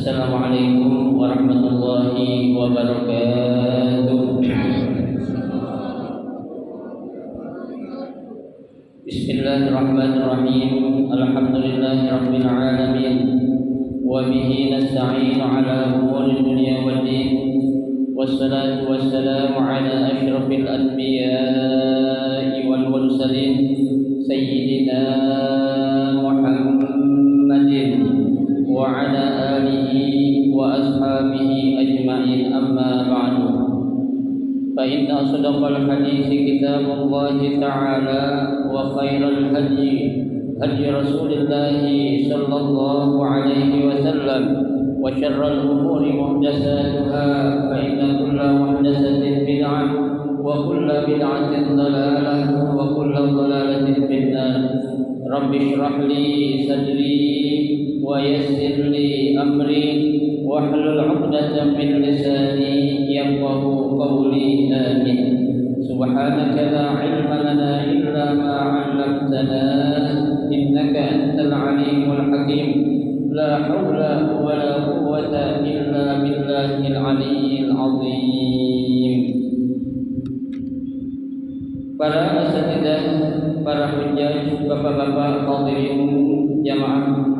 Assalamualaikum warahmatullahi wabarakatuh. Bismillahirrahmanirrahim. Alhamdulillahirabbil alamin. Wa bihi nasta'inu ala umuri dunya waddin. Wassalatu wassalamu ala asyrafil anbiya'i wal mursalin sayyidina Muhammadin wa ala alihi wa ashabihi ajma'in, amma ba'du. Fa inna asdaqal hadithi kitabullahi ta'ala wa khairal hadi Rasulillahi sallallahu alaihi wasallam wa syarral umuri muhdatsatuha fa inna kulla muhdatsatin bid'ah wa kulla bid'atin dhalalah wa kulla dhalalatin finnar. Rabbi shrah li sadri wa yassir li amri wahlul 'uqdatam min lisani yafqahu qawli. Amin. Subhanaka la 'ilma lana illa ma 'allamtana innaka antal 'alimul hakim. La haula wa la quwwata illa billahil 'aliyyil 'azim. Para asatidzah, para hujjaj, bapak-bapak hadirin jamaah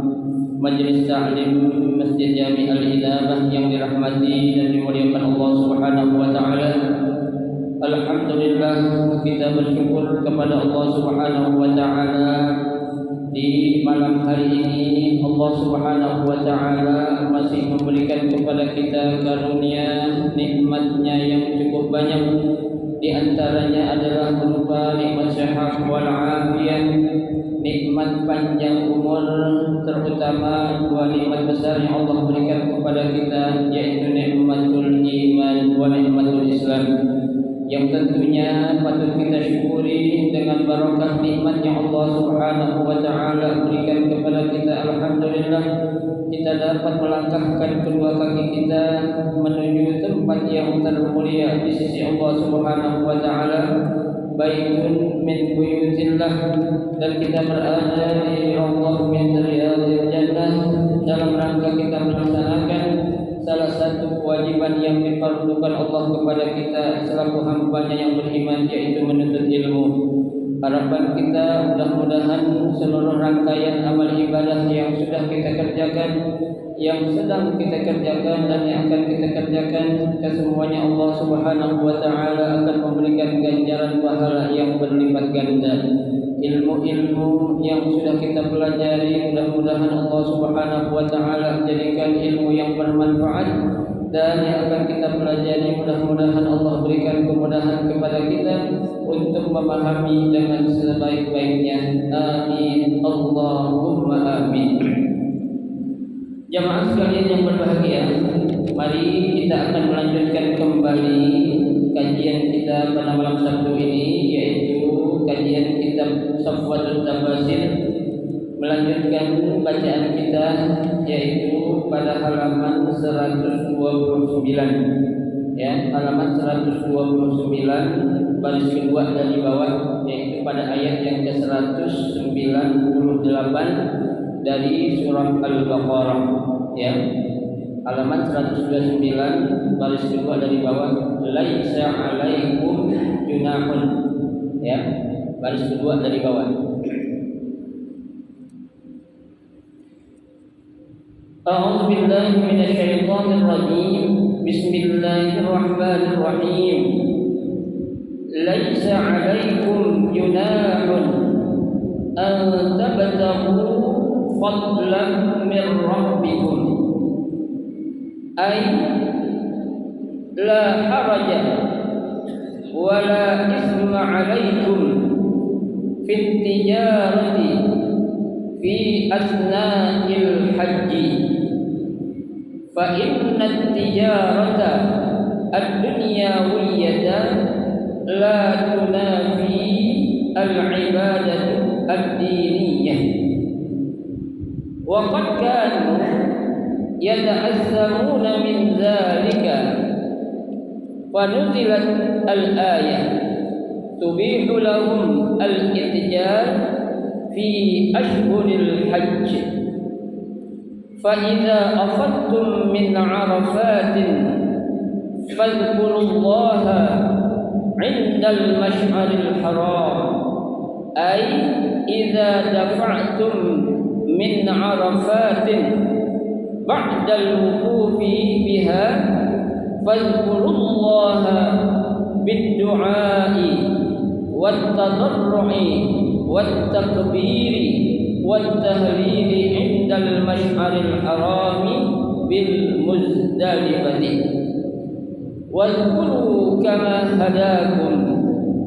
Majelis Ta'lim Masjid Jami' Al-Inabah yang dirahmati dan dimuliakan Allah Subhanahu wa taala. Alhamdulillah, kita bersyukur kepada Allah Subhanahu wa taala di malam hari ini Allah Subhanahu wa taala masih memberikan kepada kita karunia nikmat-Nya yang cukup banyak. Di antaranya adalah berupa nikmat sehat wal afiyah, nikmat panjang umur, terutama dua nikmat besar yang Allah berikan kepada kita, yaitu nikmatul iman wa nikmatul Islam, yang tentunya patut kita syukuri dengan barakah nikmat yang Allah Subhanahu wa taala berikan kepada kita. Alhamdulillah, kita dapat melangkahkan kedua kaki kita menuju tempat yang termulia di sisi Allah Subhanahu wa taala, baitun min buyutillah, dan kita berada di Allah min riyadil jannah dalam rangka kita melaksanakan salah satu kewajiban yang diperlukan Allah kepada kita selaku hamba-Nya yang beriman, yaitu menuntut ilmu. Harapan kita mudah-mudahan seluruh rangkaian amal ibadah yang sudah kita kerjakan, yang sedang kita kerjakan, dan yang akan kita kerjakan, kesemuanya Allah Subhanahu wa taala akan memberikan ganjaran pahala yang berlipat ganda. Ilmu-ilmu yang sudah kita pelajari, mudah-mudahan Allah Subhanahu wa taala jadikan ilmu yang bermanfaat, dan yang akan kita pelajari mudah-mudahan Allah berikan kemudahan kepada kita untuk memahami dengan sebaik-baiknya. Amin. Allahumma amin. Jamaah sekalian yang berbahagia, mari kita akan melanjutkan kembali kajian kita pada malam Sabtu ini, yaitu kajian kitab Safwatul Tafasir, melanjutkan bacaan kita yaitu pada halaman 129, ya, halaman 129 baris kedua dari bawah, yaitu pada ayat yang ke-198 dari surah Al-Baqarah, ya. Halaman 129 baris kedua dari bawah, laisa 'alaikum junahun, ya, baris kedua dari bawah. A'udzu billahi minasy syaithanir rajim. Bismillahirrahmanirrahim. Laisa 'alaikum junahun an tabtaghu fadlan min rabbikum, ay la haraja wa la isma 'alaikum fit tijarati fi asna'il haji, fa inna tijarata ad-dunyawiyyata la tunafi al-ibadatu ad-diniyah, wa qad kanu yata'azzamuna min dhalika fa nuzilat al-ayah tubihu lahum al-ittijar fi ashhuril hajj فإذا أفضتم من عرفات فاذكروا الله عند المشعر الحرام أي إذا دفعتم من عرفات بعد الوقوف بها فاذكروا الله بالدعاء والتضرع والتكبير والتهليل عند المشعر الحرام بالمزدلفة واذكروا كما هداكم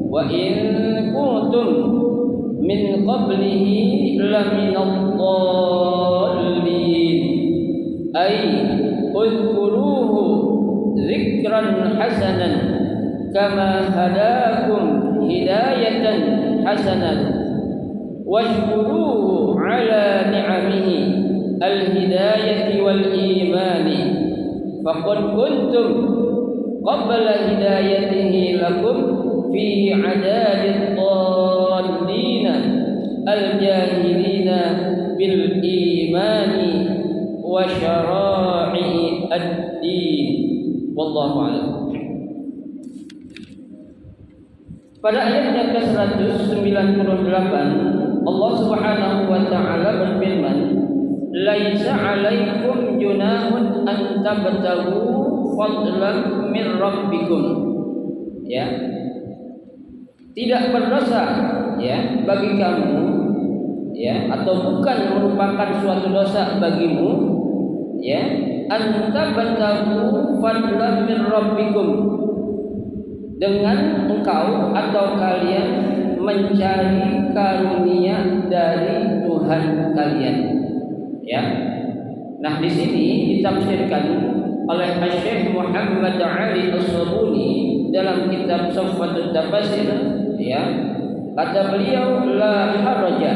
وإن كنتم من قبله لمن الضالين أي اذكروه ذكرا حسنا كما هداكم هداية حسنة واشكروه على نعمه الهداية والإيمان فقد كنتم قبل هدايته لكم في عداد الضالين الجاهلين بالإيمان وشرائع الدين والله أعلم. Pada ayat yang ke-198 Allah Subhanahu wa taala berfirman, "Laisa 'alaikum junahun an tabtaghu fadlan min rabbikum." Ya. Tidak berdosa ya bagi kamu ya atau bukan merupakan suatu dosa bagimu ya an tabtaghu fadlan min rabbikum dengan engkau atau kalian mencari karunia dari Tuhan kalian. Ya. Nah, di sini ditafsirkan oleh Syekh Muhammad Ali As-Sabuni dalam kitab Safwatul Tafasir, ya. Kata beliau la haraja,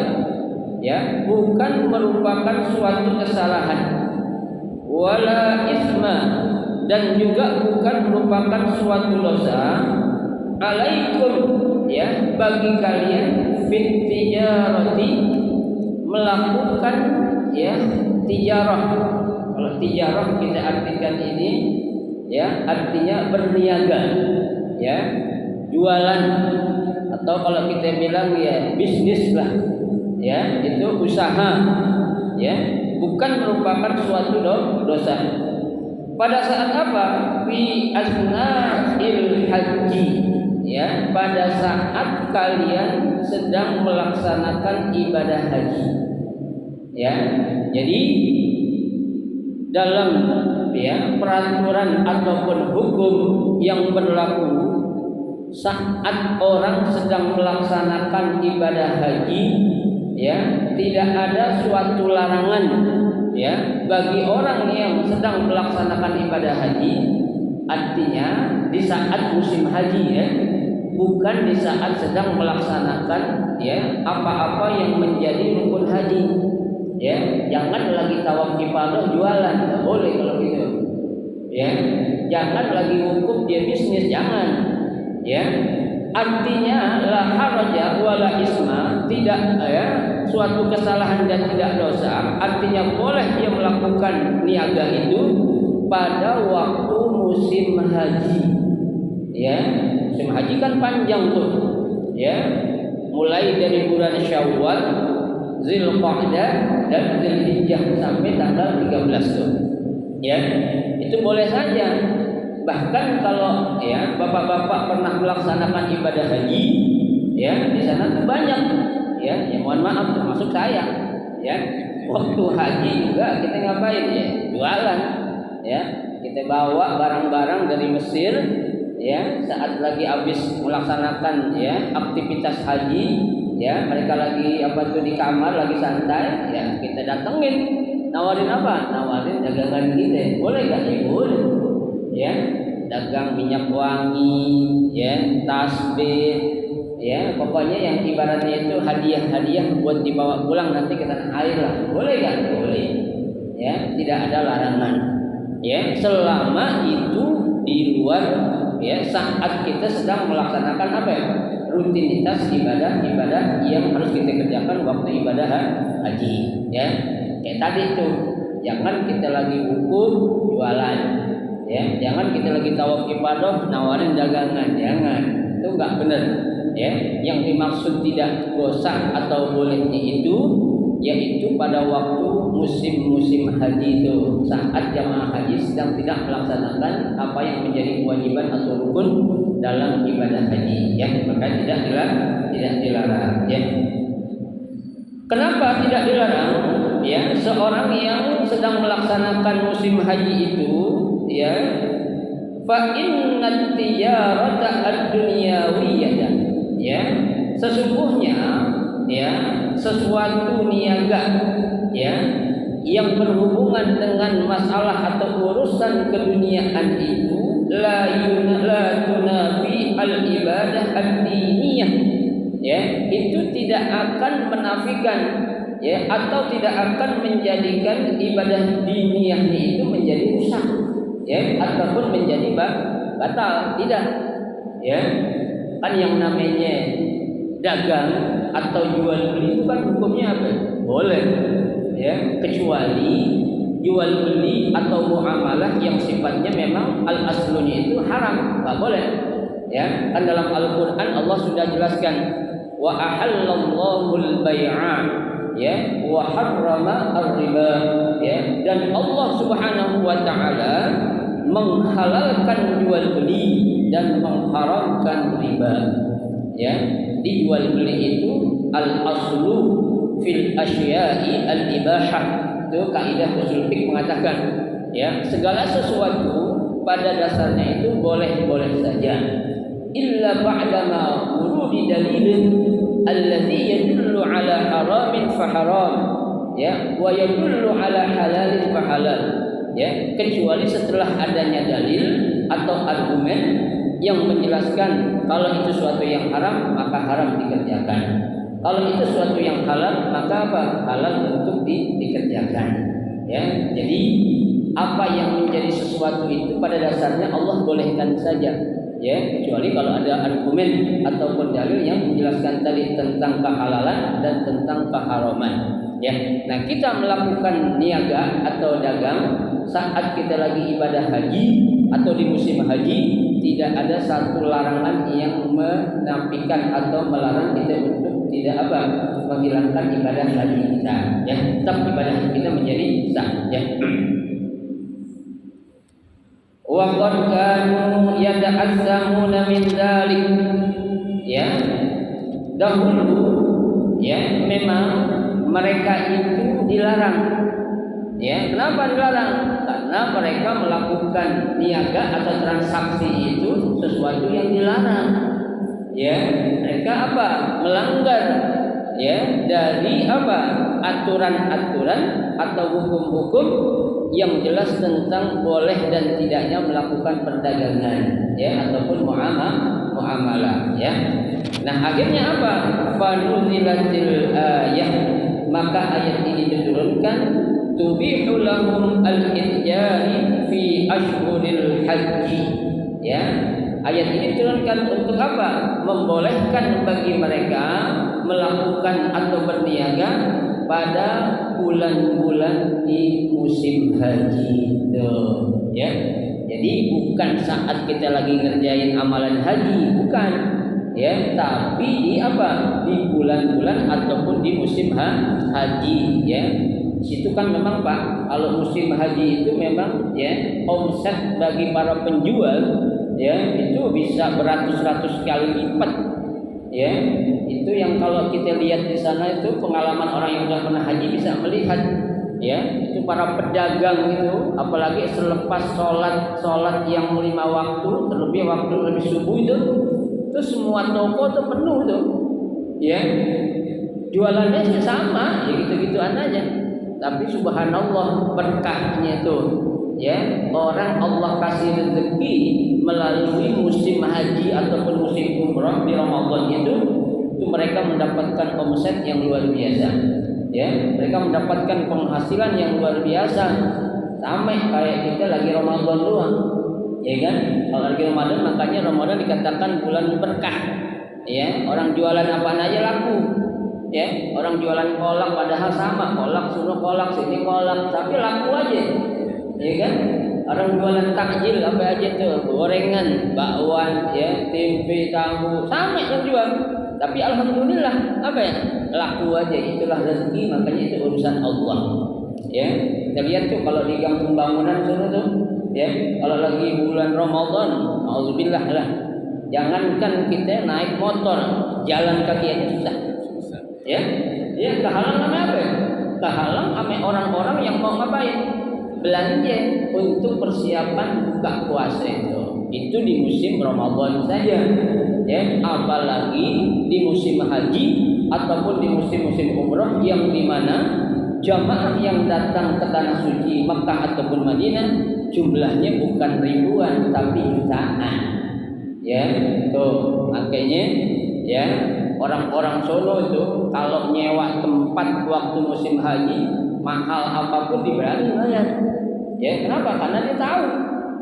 ya, bukan merupakan suatu kesalahan. Wala isma, dan juga bukan merupakan suatu dosa alaikum ya bagi kalian fit tijarati melakukan ya tijarah. Kalau tijarah kita artikan ini ya artinya berniaga ya jualan atau kalau kita bilang ya bisnis lah ya itu usaha ya bukan merupakan suatu dosa. Pada saat apa? Fi asna'il haji ya, pada saat kalian sedang melaksanakan ibadah haji. Ya. Jadi dalam ya peraturan ataupun hukum yang berlaku saat orang sedang melaksanakan ibadah haji ya, tidak ada suatu larangan ya bagi orang yang sedang melaksanakan ibadah haji, artinya di saat musim haji ya, bukan di saat sedang melaksanakan ya apa-apa yang menjadi rukun haji ya. Jangan lagi tawaf ifadah jualan, tidak boleh kalau gitu ya. Jangan lagi wukuf dia bisnis, jangan ya. Artinya la haraja wala isma, tidak ya suatu kesalahan dan tidak dosa. Artinya boleh dia melakukan niaga itu pada waktu musim haji. Ya, musim haji kan panjang tuh. Ya, mulai dari bulan Syawal, Zulqa'dah dan Zulhijjah sampai tanggal 13 tuh. Ya, itu boleh saja. Bahkan kalau ya bapak-bapak pernah melaksanakan ibadah haji, ya di sana tuh banyak, ya mohon maaf termasuk saya, ya waktu haji juga kita ngapain ya jualan, ya kita bawa barang-barang dari Mesir, ya saat lagi habis melaksanakan ya aktivitas haji, ya mereka lagi apa tuh di kamar lagi santai, ya kita datengin, nawarin apa? Nawarin dagangan kita, boleh gak? Ya boleh. Ya, dagang minyak wangi, ya, tasbih, ya, pokoknya yang ibaratnya itu hadiah-hadiah buat dibawa pulang nanti ke tanah air lah. Boleh gak? Boleh. Ya, tidak ada larangan. Ya, selama itu di luar ya saat kita sedang melaksanakan apa ya? Rutinitas ibadah-ibadah yang harus kita kerjakan waktu ibadah haji, ya. Kayak tadi tuh Jangan kita lagi hukum jualan, ya. Jangan kita lagi tawaf ibadah nawarin dagangan, jangan. Itu enggak benar, ya. Yang dimaksud tidak dosa atau bolehnya itu yaitu pada waktu musim-musim haji itu, saat jamaah haji sedang tidak melaksanakan apa yang menjadi kewajiban atau rukun dalam ibadah haji, ya. Maka tidak dilarang, ya. Kenapa tidak dilarang? Ya, seorang yang sedang melaksanakan musim haji itu, ya, fa innat tijarata ad-dunyawiyah, ya, sesungguhnya, ya, sesuatu niaga, ya, yang berhubungan dengan masalah atau urusan keduniaan itu la tunafi al-ibadah ad-diniyah, ya, itu tidak akan menafikan, ya, atau tidak akan menjadikan ibadah diniyah itu menjadi rusak, ya, ataupun menjadi batal, tidak, ya. Kan yang namanya dagang atau jual beli itu kan hukumnya apa? Boleh, ya, kecuali jual beli atau muamalah yang sifatnya memang al aslunya itu haram, nggak boleh, ya. Kan dalam Al-Qur'an Allah sudah jelaskan wa ahallallahu al-bai'a, ya, wa harrama ar-riba, ya, dan Allah Subhanahu wa taala menghalalkan jual beli dan mengharamkan riba, ya. Di jual beli itu al aslu fil asya'i al ibahah, itu kaidah usul fiqh mengatakan, ya, segala sesuatu pada dasarnya itu boleh-boleh saja illa ba'dama wurudi dalilin alladhi yadullu ala haramin fa haram, ya, wa yadullu ala halalin fa halal, ya, kecuali setelah adanya dalil atau argumen yang menjelaskan kalau itu suatu yang haram maka haram dikerjakan, kalau itu suatu yang halal maka apa? Halal untuk dikerjakan, ya. Jadi apa yang menjadi sesuatu itu pada dasarnya Allah bolehkan saja, ya, kecuali kalau ada argumen ataupun dalil yang menjelaskan tadi tentang kehalalan dan tentang keharaman, ya. Nah, kita melakukan niaga atau dagang saat kita lagi ibadah haji atau di musim haji, tidak ada satu larangan yang menafikan atau melarang kita untuk tidak apa? Menghilangkan ibadah haji kita, ya. Tetap ibadah haji kita menjadi sah, ya. Wa qad kanu yata'azzamuna min dzalik, ya. Dahulu, ya, memang mereka itu dilarang, ya. Kenapa dilarang? Karena mereka melakukan niaga atau transaksi itu sesuatu yang dilarang, ya. Mereka apa? Melanggar, ya, dari apa? Aturan-aturan atau hukum-hukum yang jelas tentang boleh dan tidaknya melakukan perdagangan, ya, ataupun muamalah, ya. Nah, akhirnya apa? Fanuzilatil ayah, maka ayat ini diturunkan tubihu lahum al-itjari fi ashhuril haji, ya. Ayat ini diturunkan untuk apa? Membolehkan bagi mereka melakukan atau berniaga pada bulan-bulan di musim haji, tuh, ya. Jadi bukan saat kita lagi ngerjain amalan haji, bukan, ya, tapi di apa? Di bulan-bulan ataupun di musim haji, ya. Situ kan memang Pak, kalau musim haji itu memang, ya, omset bagi para penjual, ya, itu bisa beratus-ratus kali lipat, ya. Itu yang kalau kita lihat di sana itu pengalaman orang yang sudah pernah haji bisa melihat, ya, itu para pedagang itu, apalagi selepas sholat yang 5 waktu, terlebih waktu lebih subuh itu semua toko itu penuh tuh, ya. Jualannya sih sama, ya, gitu-gituan aja. Tapi subhanallah berkahnya itu, ya, orang Allah kasih rezeki melalui musim haji ataupun musim umrah di Ramadan itu mereka mendapatkan omset yang luar biasa, ya. Mereka mendapatkan penghasilan yang luar biasa, sampai kayak kita lagi Ramadan doang, ya kan? Kalau lagi Ramadan, makanya Ramadan dikatakan bulan berkah, ya. Orang jualan apaan aja laku, ya, orang jualan kolak padahal sama, kolak suruh kolak, sini kolak, tapi laku aja, ya kan? Orang jualan takjil apa aja tuh, gorengan, bakwan, ya, tempe, tahu, sama yang jual. Tapi alhamdulillah apa ya, laku aja. Itulah rezeki, makanya itu urusan Allah. Ya, kita lihat tuh kalau di kampung bangunan sana tuh, ya, kalau lagi bulan Ramadan, auzubillah lah, jangankan kita naik motor, jalan kaki aja susah. Ya, ya, kehalang sama apa? Kehalang sama orang-orang yang mau ngapain? Belanja untuk persiapan buka puasa itu di musim Ramadan saja, ya, apalagi di musim haji ataupun di musim-musim umrah yang dimana jamaah yang datang ke tanah suci Makkah ataupun Madinah jumlahnya bukan ribuan tapi jutaan, ya, tuh makanya, ya, orang-orang sono itu kalau nyewa tempat waktu musim haji mahal apapun diberani bayar. Ya, kenapa? Karena dia tahu,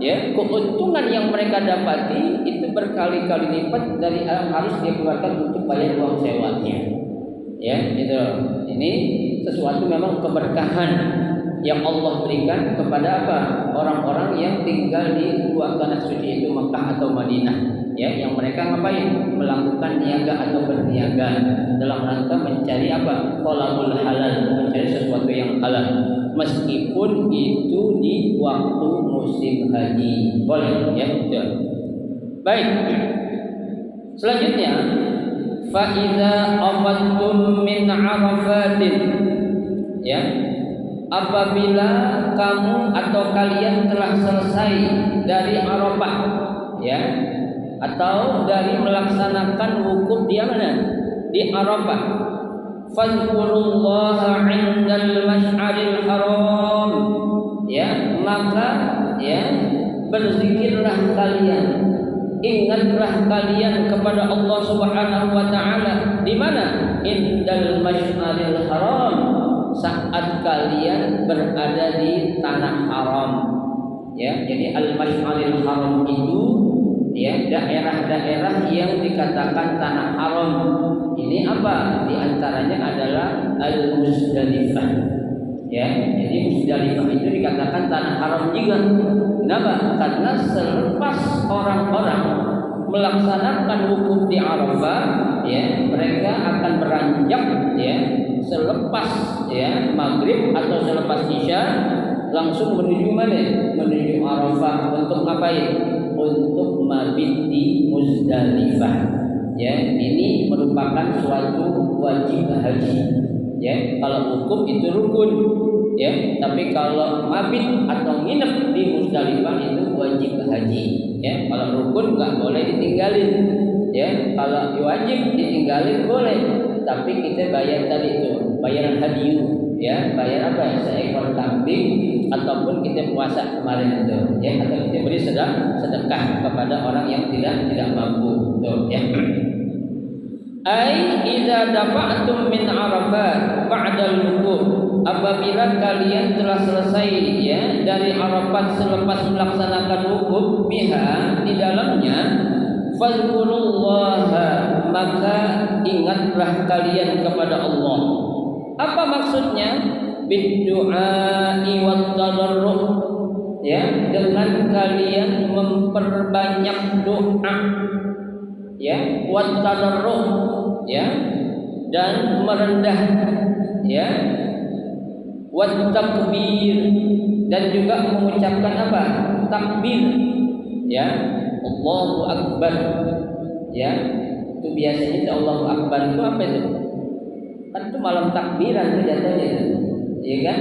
ya, keuntungan yang mereka dapati itu berkali-kali lipat dari yang harus dia keluarkan untuk bayar uang sewanya. Ya, itu. Ini sesuatu memang keberkahan yang Allah berikan kepada apa? Orang-orang yang tinggal di dua tanah suci itu Makkah atau Madinah. Ya, yang mereka ngapain? Melakukan niaga atau berniaga dalam rangka mencari apa? Talabul halal, mencari sesuatu yang halal. Meskipun itu di waktu musim haji, boleh, ya, betul. Baik. Selanjutnya, fa idza afattum min arafatin, ya, apabila kamu atau kalian telah selesai dari Arafah, ya, atau dari melaksanakan wukuf di mana? Di Arafah. Fadhkurullaha 'indal masy'aril haram. Ya, maka, ya, berzikirlah kalian, ingatlah kalian kepada Allah Subhanahu wa taala di mana? Indal masy'aril haram, saat kalian berada di tanah haram. Ya, jadi al-masy'aril haram itu, ya, daerah-daerah yang dikatakan tanah haram. Ini apa? Di antaranya adalah Al-Muzdalifah. Ya, jadi Muzdalifah itu dikatakan tanah haram juga. Kenapa? Karena selepas orang-orang melaksanakan wukuf di Arafah, ya, mereka akan beranjak, ya, selepas, ya, maghrib atau selepas isya langsung menuju mana? Menuju Arafah untuk ngapain? Untuk mabit di Muzdalifah. Ya, ini merupakan suatu wajib haji. Ya, kalau wukuf itu rukun, ya, tapi kalau mabit atau nginep di Muzdalifah itu wajib haji. Ya, kalau rukun nggak boleh ditinggalin. Ya, kalau wajib ditinggalin boleh, tapi kita bayar tadi itu, bayar hadiyu, ya, bayar apa ya? Seekor kambing ataupun kita puasa kemarin itu, ya, atau kita beri sedekah kepada orang yang tidak mampu, tuh, ya. Ai idza dafa'tum min Arafat ba'dal wukuf, apabila kalian telah selesai, ya, dari Arafat selepas melaksanakan wukuf, biha, di dalamnya, fadhkurullaha, maka ingatlah kalian kepada Allah. Apa maksudnya? Biddu'ai wat tadarruh, ya, dengan kalian memperbanyak doa, ya, wat tadarruh, ya, dan merendah, ya, wat takbir, dan juga mengucapkan apa? Takbir, ya, Allahu Akbar, ya. Itu biasanya itu Allahu Akbar itu apa itu? Kan itu malam takbiran itu jatuhnya, ya kan?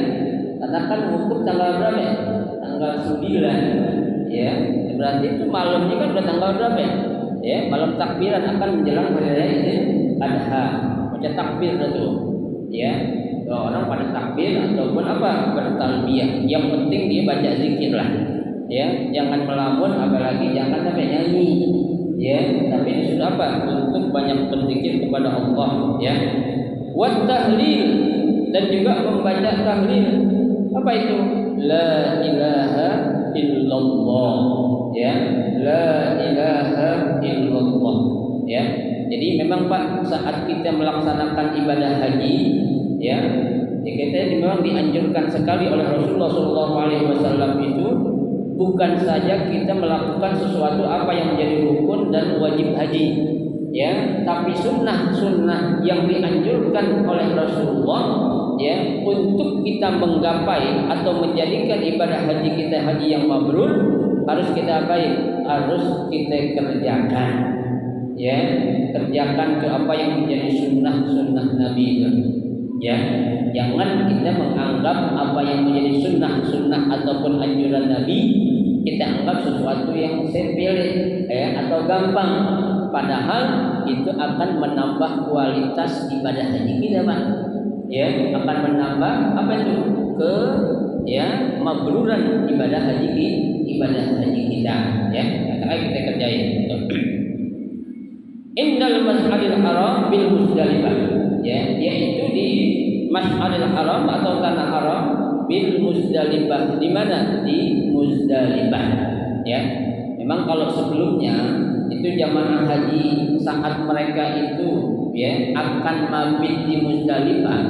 Karena kan wukuf tanggal berapa ya? Tanggal 9, ya. Berarti itu malamnya kan udah tanggal berapa ya? Ya, malam takbiran akan menjelang hari raya Idul Adha. Baca takbir itu, ya. Orang pada takbir ataupun apa? Bertalbiyah. Yang penting dia baca zikir lah. Ya, jangan melamun, apalagi jangan sampai nyanyi. Ya, tapi ini sudah apa? Untuk banyak berzikir kepada Allah, ya. Wat tahlil, dan juga membaca tahlil. Apa itu? La ilaha illallah, ya, la ilaha illallah, ya. Jadi Jadi memang Pak, saat kita melaksanakan ibadah haji, ya, kita memang dianjurkan sekali oleh Rasulullah SAW itu bukan saja kita melakukan sesuatu apa yang menjadi rukun dan wajib haji, ya, tapi sunnah yang dianjurkan oleh Rasulullah, ya, untuk kita menggapai atau menjadikan ibadah haji kita haji yang mabrur, harus kita apain? Harus kita kerjakan. Ya, kerjakan ke apa yang menjadi sunnah Nabi itu. Ya, jangan kita menganggap apa yang menjadi sunnah ataupun anjuran Nabi kita anggap sesuatu yang sepele, ya, atau gampang. Padahal itu akan menambah kualitas ibadah haji kita, Pak. Ya, akan menambah apa itu? Mabruran ibadah haji kita. Ya, karena kita kerjain. Indal Mas'alil Haram bil Muzdalifah, ya, yaitu di Mas'alil Haram atau tanah haram bil Muzdalifah. Di mana? Di Muzdalifah, ya. Memang kalau sebelumnya itu jamaah haji saat mereka itu, ya, akan mabit di Muzdalifah,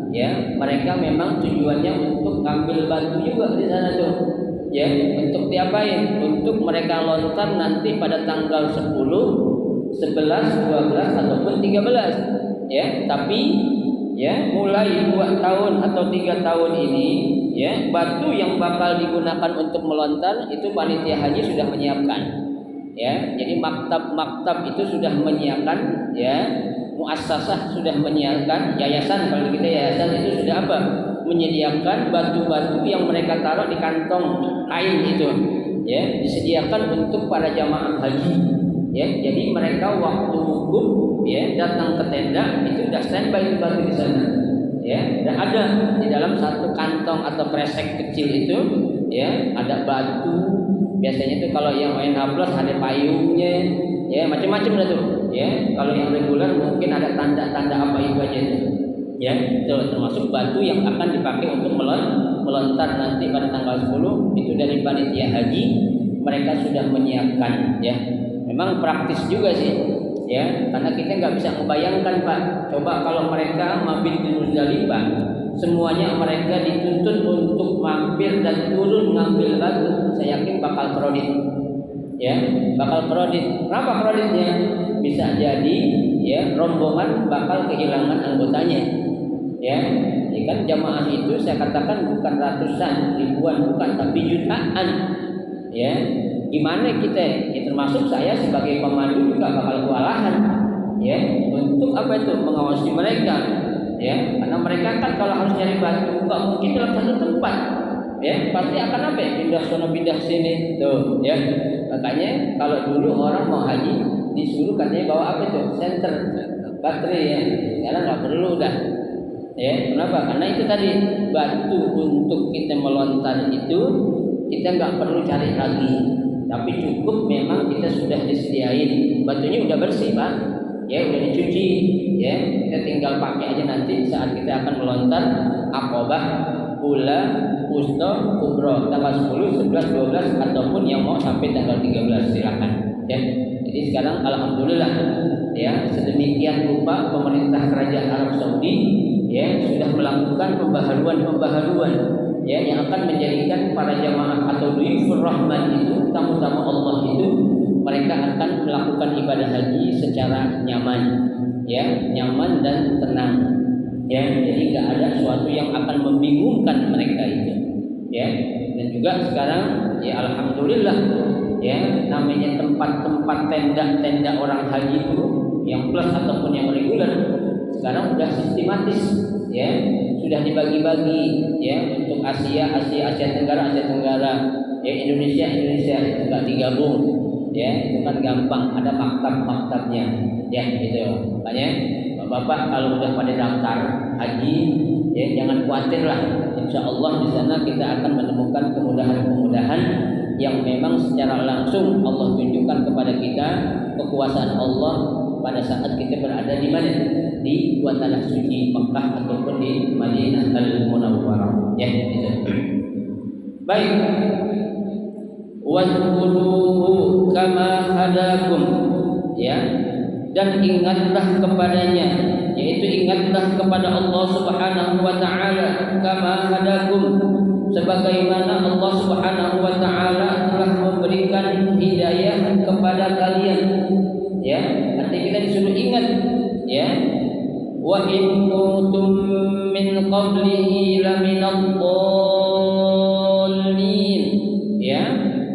ya, mereka memang tujuannya untuk ambil batu juga di sana tuh, ya, untuk diapain? Untuk mereka lontar nanti pada tanggal 10, 11, 12 ataupun 13, ya. Tapi ya mulai 2 tahun atau 3 tahun ini, ya, batu yang bakal digunakan untuk melontar itu panitia haji sudah menyiapkan, ya. Jadi maktab itu sudah menyiapkan, ya, muassasah sudah menyiapkan, yayasan, kalau kita yayasan itu sudah apa? Menyediakan batu-batu yang mereka taruh di kantong kain itu, ya, disediakan untuk para jamaah haji. Ya, jadi mereka waktu wukuf, ya, datang ke tenda itu sudah standby itu batu di sana, ya, dan ada di dalam satu kantong atau kresek kecil itu, ya, ada batu. Biasanya itu kalau yang ONH Plus ada payungnya, ya, macam-macam dah tuh, ya. Kalau yang reguler mungkin ada tanda-tanda apa itu aja tuh, ya, itu termasuk batu yang akan dipakai untuk melontar nanti pada tanggal 10 itu dari panitia haji mereka sudah menyiapkan, ya. Memang praktis juga sih, ya, karena kita nggak bisa membayangkan, Pak. Coba kalau mereka mabit di Muzdalifah, semuanya mereka dituntut untuk mampir dan turun ngambil batu, saya yakin bakal kredit, ya, bakal kredit. Kenapa kreditnya? Bisa jadi, ya, rombongan bakal kehilangan anggotanya, ya. Ya kan jamaah itu saya katakan bukan ratusan, ribuan, bukan, tapi jutaan, ya. Gimana kita, ya, termasuk saya sebagai pemandu juga bakal kewalahan, ya, untuk apa itu? Mengawasi mereka, ya, karena mereka kan kalau harus nyari batu nggak mungkin dalam satu tempat, ya, pasti akan apa? Pindah sono pindah sini, tuh, ya. Makanya kalau dulu orang mau haji disuruh katanya bawa apa itu? Senter baterai, ya. Sekarang nggak perlu dah, ya. Kenapa? Karena itu tadi batu untuk kita melontar itu kita nggak perlu cari lagi. Tapi cukup memang kita sudah disediain batunya, udah bersih, Pak, ya, udah dicuci, ya, kita tinggal pakai aja nanti saat kita akan melontar Aqabah, Ula, Wusta, Kubra tanggal 10, 11, 12 ataupun yang mau sampai tanggal 13 silakan, ya. Jadi sekarang alhamdulillah, ya, sedemikian rupa pemerintah kerajaan Arab Saudi, ya, sudah melakukan pembaharuan, ya, yang akan menjadikan para jamaah atau dhifur rahman itu, tamu-tamu Allah itu, mereka akan melakukan ibadah haji secara nyaman, ya, nyaman dan tenang, ya. Jadi nggak ada sesuatu yang akan membingungkan mereka itu, ya. Dan juga sekarang, ya, alhamdulillah, ya, namanya tempat-tempat tenda orang haji itu yang plus ataupun yang reguler sekarang sudah sistematis, ya, sudah dibagi-bagi, ya, untuk Asia Tenggara, ya, Indonesia itu enggak digabung, ya, itu kan gampang, ada maktab-maktabnya, ya, gitu. Makanya Bapak kalau udah pada daftar haji, ya, jangan khawatir lah, insya Allah di sana kita akan menemukan kemudahan-kemudahan yang memang secara langsung Allah tunjukkan kepada kita kekuasaan Allah pada saat kita berada di mana? Di dua tanah suci Mekah ataupun di Madinah Al-Munawwarah, ya, gitu. Baik. Wadhkuruhu kama hadakum, ya, dan ingatlah kepadanya, yaitu ingatlah kepada Allah Subhanahu wa taala, kama hadakum, sebagaimana Allah Subhanahu wa taala telah memberikan hidayah kepada kalian. Ya, nanti kita disuruh ingat, ya. Wa in kuntum min qablihi laminadh dhallin, ya.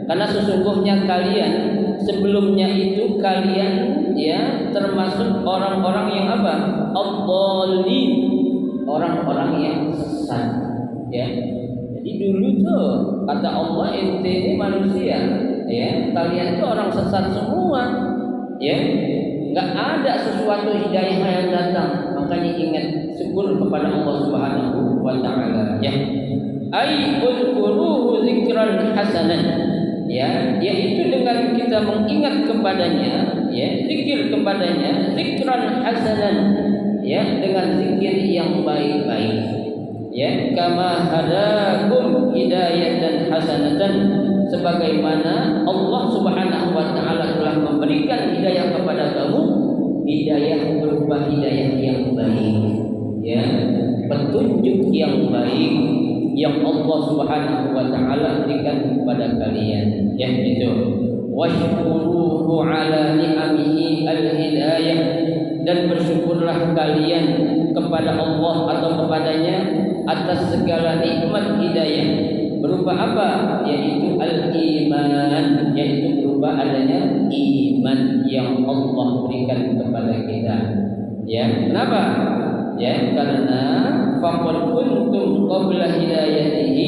Karena sesungguhnya kalian sebelumnya itu kalian, ya, termasuk orang-orang yang apa? Ad-dhallin, orang-orang yang sesat, ya. Jadi dulu tuh kata Allah, ente ini manusia, ya, kalian tuh orang sesat semua, ya. Enggak ada sesuatu hidayah yang datang. Makanya ingat, syukur kepada Allah Subhanahu wa taala, ya. Ai uzkuruhu dzikran hasanan, ya, yaitu dengan kita mengingat kepadanya, ya, zikir kepadanya, zikran hasanan, ya, dengan zikir yang baik-baik, ya, kama hadakum hidayatan hasanatan, sebagaimana Allah Subhanahu wa taala telah memberikan hidayah kepada kamu, hidayah berupa hidayah yang baik, ya, petunjuk yang baik yang Allah Subhanahu wa taala berikan kepada kalian, ya, itu. Washkuruhu ala ni'amihi al-hidayah, dan bersyukurlah kalian kepada Allah atau kepadanya atas segala nikmat hidayah. Berupa apa? Yaitu al-iman, yaitu berupa adanya iman yang Allah berikan kepada kita. Ya, kenapa? Ya, karena faqad kuntum qabla hidayatihi,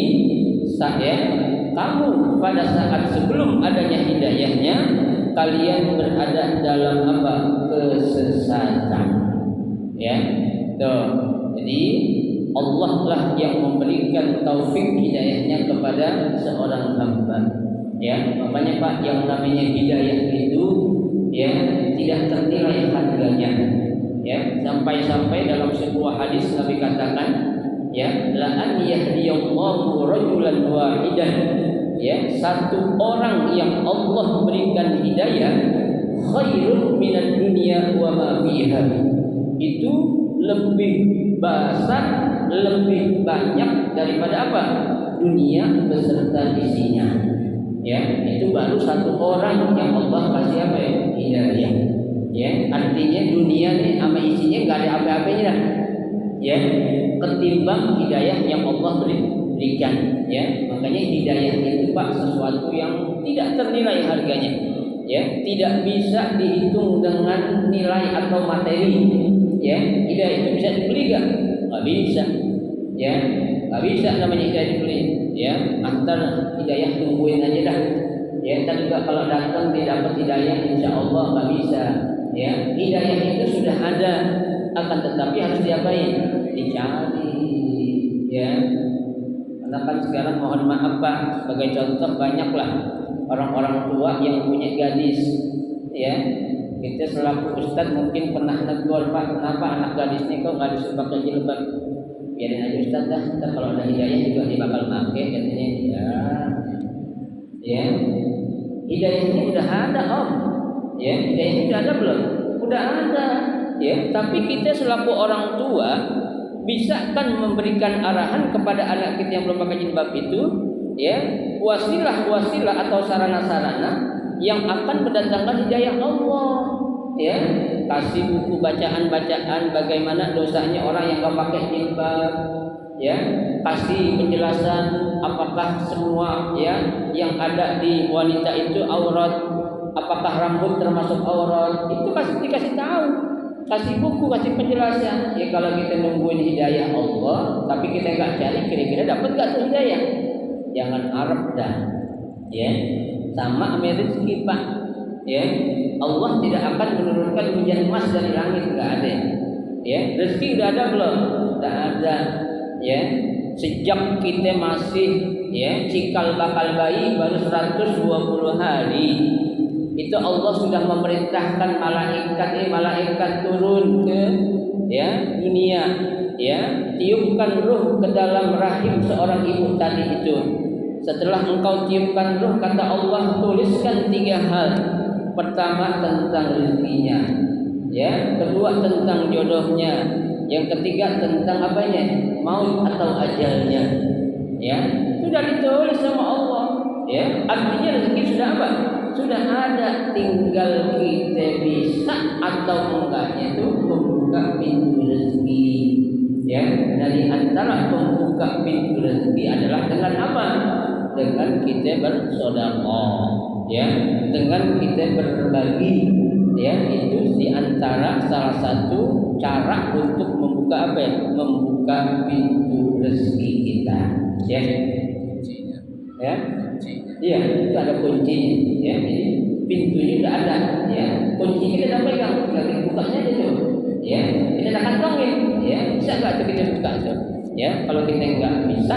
saya, kamu pada saat sebelum adanya hidayahnya, kalian berada dalam apa? Kesesatan. Ya. Tuh. Jadi Allah lah yang memberikan taufik hidayahnya kepada seorang hamba. Ya, makanya Pak, yang namanya hidayah itu, ya, tidak ternilai harganya. Ya, sampai-sampai dalam sebuah hadis Nabi katakan, ya, la an yahdiyallahu rajulan wahidan, ya, satu orang yang Allah berikan hidayah, khairun minad dunya wa ma fiha, itu lebih besar, lebih banyak daripada apa? Dunia beserta isinya. Ya, itu baru satu orang yang Allah kasih apa ya? Hidayah. Ya, artinya dunia ini sama isinya nggak ada apa-apanya, ya, ketimbang hidayah yang Allah berikan, ya. Makanya hidayah itu Pak sesuatu yang tidak ternilai harganya, ya, tidak bisa dihitung dengan nilai atau materi, ya. Hidayah itu bisa dibeli nggak bisa, ya, nggak bisa namanya hidayah dibeli, ya. Antar hidayah tungguin aja dah, ya. Ntar juga kalau datang dia dapat hidayah, insya Allah nggak bisa. Ya, hidayah itu sudah ada, akan tetapi harus diapain? Dicari, ya. Karena kan sekarang mohon maaf Pak, sebagai contoh banyaklah orang-orang tua yang punya gadis, ya. Kita selaku ustaz mungkin pernah negur, Pak, kenapa anak gadisnya kok nggak disuruh pakai jilbab? Biarin aja ustaz dah, ntar kalau ada hidayah juga dia bakal pakai, katanya. Ya, hidayahnya udah ada Om. Ya, hidayah sudah ada belum? Udah ada, ya. Tapi kita selaku orang tua bisa kan memberikan arahan kepada anak kita yang belum pakai jilbab itu, ya, wasilah-wasilah atau sarana-sarana yang akan mendatangkan hidayah Allah, ya. Kasih buku bacaan-bacaan bagaimana dosanya orang yang nggak pakai jilbab, ya. Kasih penjelasan apakah semua, ya, yang ada di wanita itu aurat. Apakah rambut termasuk aurat? Itu dikasih tahu, kasih buku, kasih penjelasan. Ya, kalau kita nungguin hidayah Allah, tapi kita nggak cari, kira-kira dapat nggak tuh hidayah? Jangan harap dah, ya. Sama rezeki Pak, ya. Allah tidak akan menurunkan hujan emas dari langit, nggak ada. Ya, rezeki udah ada belum? Udah ada, ya. Sejak kita masih, ya, cikal bakal bayi baru 120 hari. Itu Allah sudah memerintahkan malaikat turun ke, ya, dunia, ya, tiupkan ruh ke dalam rahim seorang ibu tadi itu. Setelah engkau tiupkan ruh, kata Allah, tuliskan 3 hal. Pertama tentang rezekinya, ya, kedua tentang jodohnya, yang ketiga tentang apanya, maut atau ajalnya, ya, sudah ditulis sama Allah, ya, artinya rezeki sudah apa? Sudah ada, tinggal kita bisa atau enggaknya itu membuka pintu rezeki, ya. Dari antara membuka pintu rezeki adalah dengan apa? Dengan kita bersedekah, ya, dengan kita berbagi, ya, itu di antara salah satu cara untuk membuka apa ya? Membuka pintu rezeki kita, ya. Ya. Iya, itu ada kuncinya, ya. Jadi pintunya sudah ada, ya. Kunci kita dah pegang, tinggal bukanya aja tuh, ya. Kita dah kantongin, ya. Bisa enggak tuh kita buka tuh? Ya, kalau kita enggak bisa,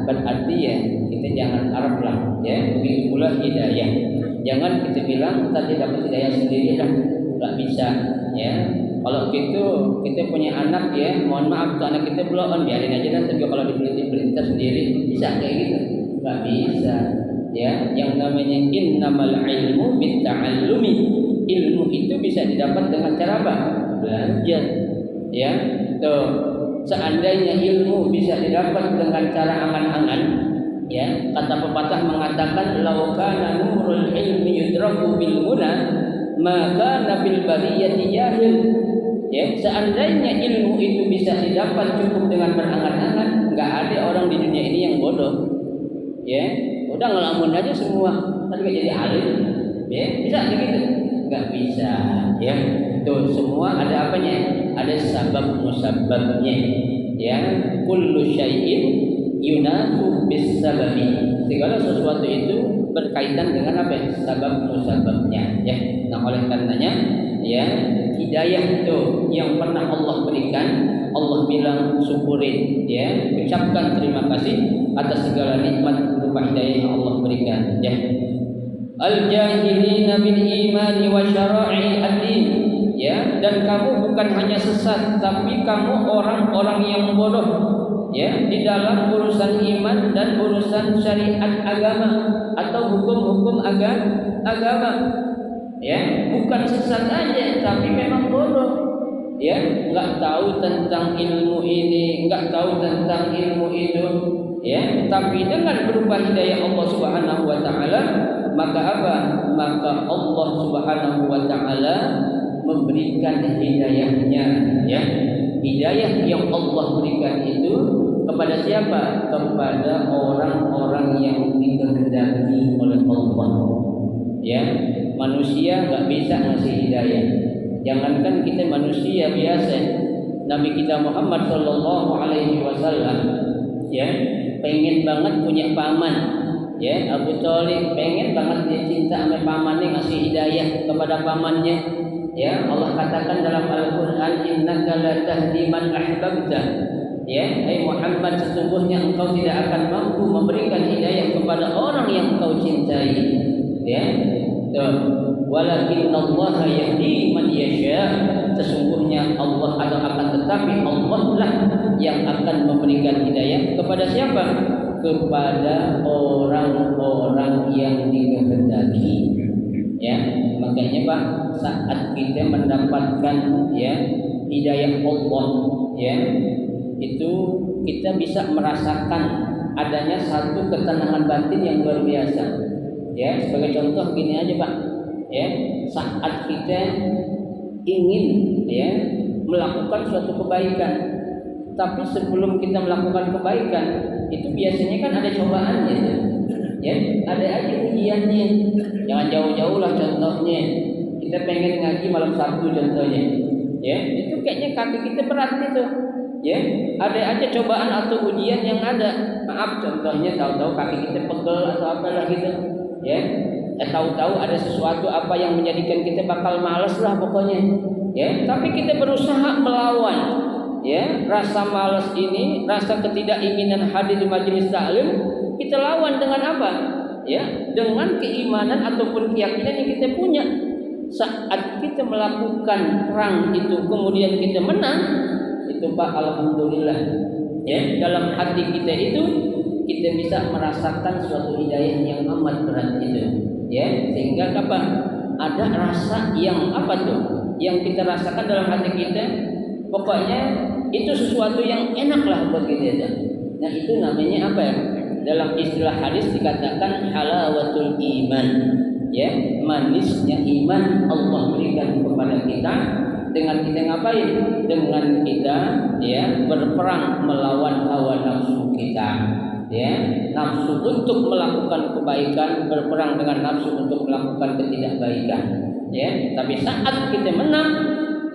berarti ya kita jangan harap lah, ya. Begitu pula hidayah. Jangan kita bilang tadi dapat hidayah sendiri dah, enggak bisa, ya. Kalau gitu kita punya anak, ya, mohon maaf tuh anak kita belum, biarin aja nanti kalau diperintah sendiri, bisa kayak gitu? Enggak bisa. Ya, yang namanya innamal ilmu bitta'allumi. Ilmu itu bisa didapat dengan cara apa? Belajar. Ya. Tuh, seandainya ilmu bisa didapat dengan cara angan-angan, ya, kata pepatah mengatakan law kana nurul ilmi yudraku bil muna maka nabil bariyati jahil. Ya, seandainya ilmu itu bisa didapat cukup dengan berangan-angan, enggak ada orang di dunia ini yang bodoh. Ya, udah ngelamun aja semua, tapi gak jadi alim, ya, bisa begitu? Nggak bisa, ya. Tuh semua ada apanya? Ada sabab musababnya, ya. Kullu syai'in yunafu bis sababi. Segala sesuatu itu berkaitan dengan apa? Sabab musababnya, ya. Nah, oleh karenanya, ya, hidayah itu yang pernah Allah berikan, Allah bilang syukurin, ya, ucapkan terima kasih atas segala nikmat berupa hidayah yang Allah berikan, ya. Al-jahilina bil imani wa syara'i ad-din, ya, dan kamu bukan hanya sesat tapi kamu orang-orang yang bodoh, ya, di dalam urusan iman dan urusan syariat agama atau hukum-hukum agama, ya, bukan sesat aja tapi memang bodoh, ya, enggak tahu tentang ilmu ini, enggak tahu tentang ilmu itu, ya, tapi dengan berupa hidayah Allah Subhanahu wa taala, maka apa? Maka Allah Subhanahu wa taala memberikan hidayahnya, ya. Hidayah yang Allah berikan itu kepada siapa? Kepada orang-orang yang dikehendaki oleh Allah. Ya, manusia enggak bisa ngasih hidayah. Jangankan kita manusia biasa, Nabi kita Muhammad sallallahu alaihi wasallam, ya, pengen banget punya paman, ya. Abu Thalib pengen banget dia cinta sama pamannya, ngasih hidayah kepada pamannya, ya. Allah katakan dalam Al-Qur'an, innaka la tahdi man ahbabta, ya, hai Muhammad, sesungguhnya engkau tidak akan mampu memberikan hidayah kepada orang yang engkau cintai, ya. Walakinnallaha yahdi man yasha, sesungguhnya Allah akan tetapi Allah lah yang akan memberikan hidayah kepada siapa? Kepada orang-orang yang dikehendaki, ya. Makanya Pak, saat kita mendapatkan, ya, hidayah Allah, ya, itu kita bisa merasakan adanya satu ketenangan batin yang luar biasa. Ya, sebagai contoh gini aja Pak, ya, saat kita ingin, ya, melakukan suatu kebaikan, tapi sebelum kita melakukan kebaikan itu biasanya kan ada cobaannya, ya, ada aja ujiannya. Jangan jauh-jauh lah contohnya, kita pengen ngaji malam Sabtu contohnya, ya, itu kayaknya kaki kita berat itu, ya, ada aja cobaan atau ujian yang ada. Maaf, contohnya tahu-tahu kaki kita pegel atau apalah gitu, ya, tahu-tahu ada sesuatu apa yang menjadikan kita bakal malas lah pokoknya, ya, tapi kita berusaha melawan, ya, rasa malas ini, rasa ketidakinginan hadir di majelis taklim, kita lawan dengan apa? Ya, dengan keimanan ataupun keyakinan yang kita punya. Saat kita melakukan perang itu kemudian kita menang, itu Pak, alhamdulillah, ya, dalam hati kita itu kita bisa merasakan suatu hidayah yang amat berat itu, ya, sehingga apa? Ada rasa yang apa tuh? yang kita rasakan dalam hati kita, pokoknya itu sesuatu yang enak lah buat kita. Nah itu namanya apa ya? Dalam istilah hadis dikatakan halawatul iman, ya, manisnya iman Allah berikan kepada kita dengan kita ngapain? Dengan kita ya berperang melawan hawa nafsu kita, ya, nafsu untuk melakukan kebaikan, berperang dengan nafsu untuk melakukan ketidakbaikan, ya. Tapi saat kita menang,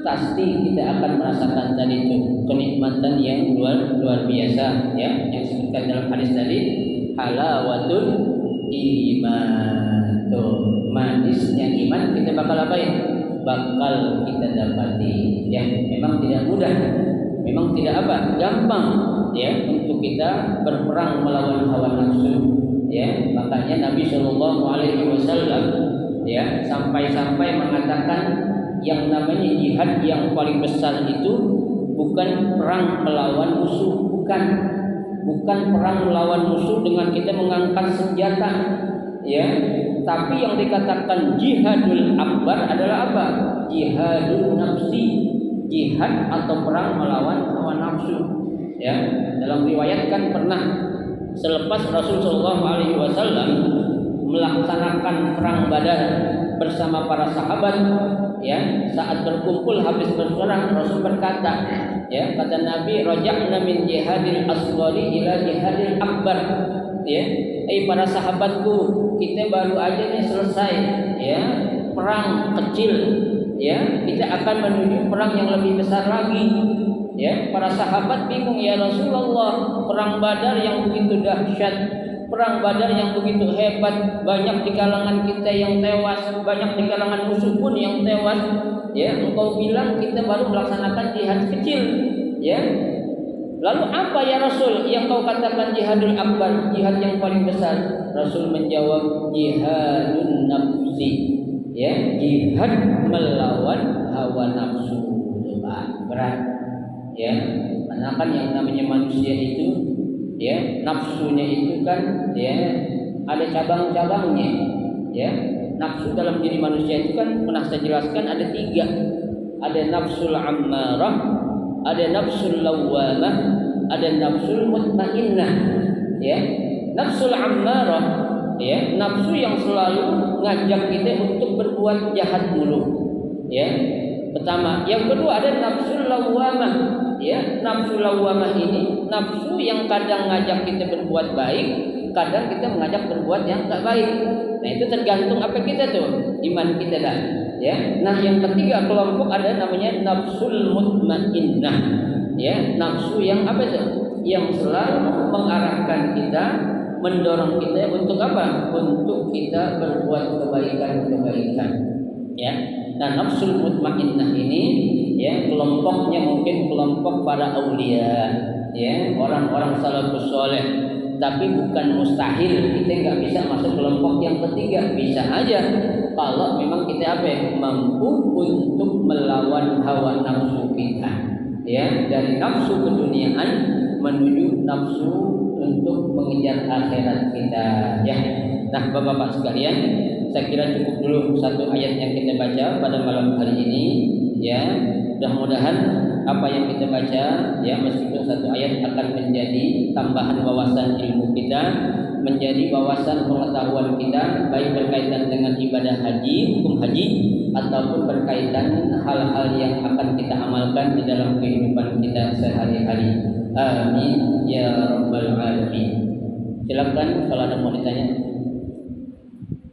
pasti kita akan merasakan tadi itu kenikmatan yang luar biasa, ya, yang disebutkan dalam hadis tadi halawatul iman. Tuh, manisnya iman kita bakal apa ya? Bakal kita dapati, ya. Memang tidak mudah, memang tidak apa? Gampang, ya, untuk kita berperang melawan hawa nafsu, ya. Makanya Nabi Shallallahu Alaihi Wasallam, ya, sampai-sampai mengatakan yang namanya jihad yang paling besar itu bukan perang melawan musuh, bukan perang melawan musuh dengan kita mengangkat senjata, ya. Tapi yang dikatakan jihadul akbar adalah apa? Jihadul nafsi, jihad atau perang melawan hawa nafsu, ya. Dalam riwayat kan pernah selepas Rasulullah SAW melaksanakan perang Badar bersama para sahabat, ya, saat berkumpul habis berperang Rasul berkata, ya, kata Nabi, raja'na min jihadil asghari ila jihadil akbar, ya, para sahabatku, kita baru aja nih selesai, ya, perang kecil, ya, kita akan menuju perang yang lebih besar lagi, ya. Para sahabat bingung, ya Rasulullah, perang Badar yang begitu dahsyat, perang Badar yang begitu hebat, banyak di kalangan kita yang tewas, banyak di kalangan musuh pun yang tewas, ya. Engkau bilang kita baru melaksanakan jihad kecil, ya. Lalu apa ya Rasul yang kau katakan jihadul akbar, jihad yang paling besar? Rasul menjawab jihadun nafsi, ya, jihad melawan hawa nafsu. Berat, ya. Karena kan yang namanya manusia itu, ya, nafsunya itu kan, ya, ada cabang-cabangnya, ya. Nafsu dalam diri manusia itu kan pernah saya jelaskan ada 3. Ada nafsul ammarah, ada nafsul lawwamah, ada nafsul mutmainnah, ya. Nafsul ammarah, ya, nafsu yang selalu ngajak kita untuk berbuat jahat mulu, ya. Pertama, yang kedua ada nafsul lawwamah, ya. Nafsu lawwamah ini nafsu yang kadang ngajak kita berbuat baik, kadang kita mengajak berbuat yang tak baik. Nah, itu tergantung apa kita tuh, iman kita dah, ya. Nah, yang ketiga kelompok ada namanya nafsul mutmainnah, ya, nafsu yang apa tuh? Yang selalu mengarahkan kita, mendorong kita untuk apa? Untuk kita berbuat kebaikan-kebaikan, ya. Nah, nafsul mutmainnah ini, ya, kelompoknya mungkin kelompok para aulia, ya, orang-orang salafus saleh. Tapi bukan mustahil kita nggak bisa masuk kelompok yang ketiga, bisa aja kalau memang kita apa? Mampu untuk melawan hawa nafsu kita, ya, dari nafsu keduniaan menuju nafsu untuk mengejar akhirat kita, ya. Nah, Bapak-bapak sekalian, saya kira cukup dulu satu ayat yang kita baca pada malam hari ini, ya. Mudah-mudahan apa yang kita baca, ya, meskipun satu ayat akan menjadi tambahan wawasan ilmu kita, menjadi wawasan pengetahuan kita, baik berkaitan dengan ibadah haji, hukum haji, ataupun berkaitan hal-hal yang akan kita amalkan di dalam kehidupan kita sehari-hari. Amin ya rabbal alamin. Silakan kalau ada mau ditanya.